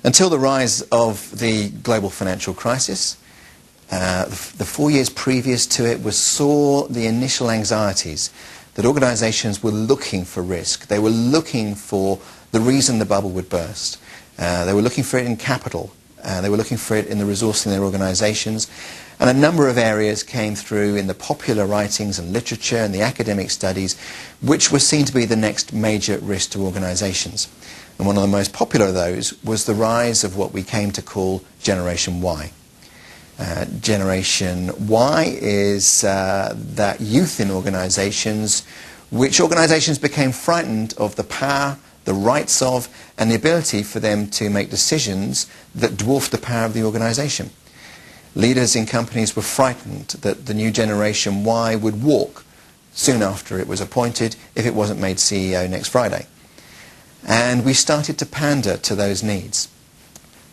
Until the rise of the global financial crisis, the 4 years previous to it saw the initial anxieties that organizations were looking for risk. They were looking for the reason the bubble would burst. They were looking for it in capital. They were looking for it in the resourcing their organizations. And a number of areas came through in the popular writings and literature and the academic studies, which were seen to be the next major risk to organizations. And one of the most popular of those was the rise of what we came to call Generation Y. Generation Y is that youth in organizations, which organizations became frightened of the power, the rights of, and the ability for them to make decisions that dwarfed the power of the organization. Leaders in companies were frightened that the new Generation Y would walk soon after it was appointed if it wasn't made CEO next Friday. And we started to pander to those needs.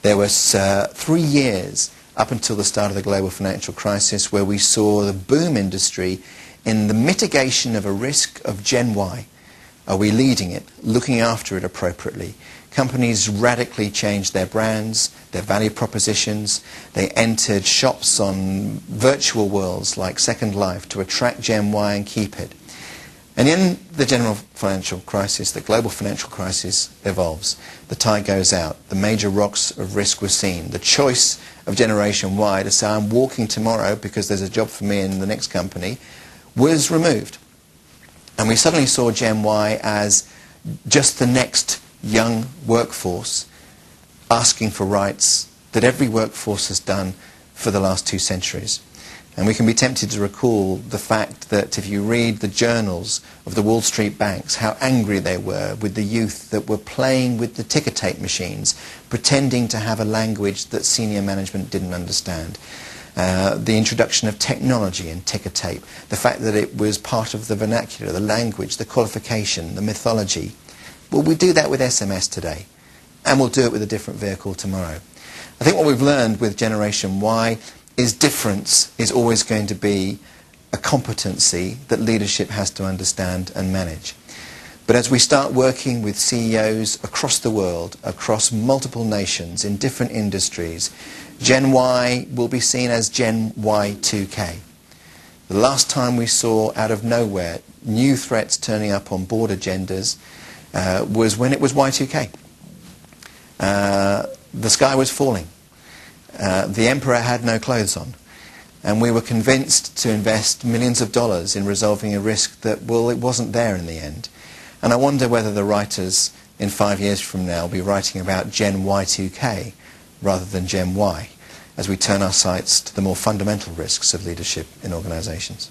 There was 3 years up until the start of the global financial crisis where we saw the boom industry in the mitigation of a risk of Gen Y. Are we leading it, looking after it appropriately? Companies radically changed their brands, their value propositions. They entered shops on virtual worlds like Second Life to attract Gen Y and keep it. And in the general financial crisis, the global financial crisis evolves. The tide goes out. The major rocks of risk were seen. The choice of Generation Y to say, I'm walking tomorrow because there's a job for me in the next company, was removed. And we suddenly saw Gen Y as just the next young workforce asking for rights that every workforce has done for the last 2 centuries. And we can be tempted to recall the fact that if you read the journals of the Wall Street banks, how angry they were with the youth that were playing with the ticker tape machines, pretending to have a language that senior management didn't understand. The introduction of technology in ticker tape, the fact that it was part of the vernacular, the language, the qualification, the mythology. Well, we do that with SMS today, and we'll do it with a different vehicle tomorrow. I think what we've learned with Generation Y is difference is always going to be a competency that leadership has to understand and manage. But as we start working with CEOs across the world, across multiple nations, in different industries, Gen Y will be seen as Gen Y2k. The last time we saw out of nowhere new threats turning up on board agendas was when it was Y2k. The sky was falling. The emperor had no clothes on. And we were convinced to invest millions of dollars in resolving a risk that, well, it wasn't there in the end. And I wonder whether the writers in 5 years from now will be writing about Gen Y2k rather than Gen Y as we turn our sights to the more fundamental risks of leadership in organizations.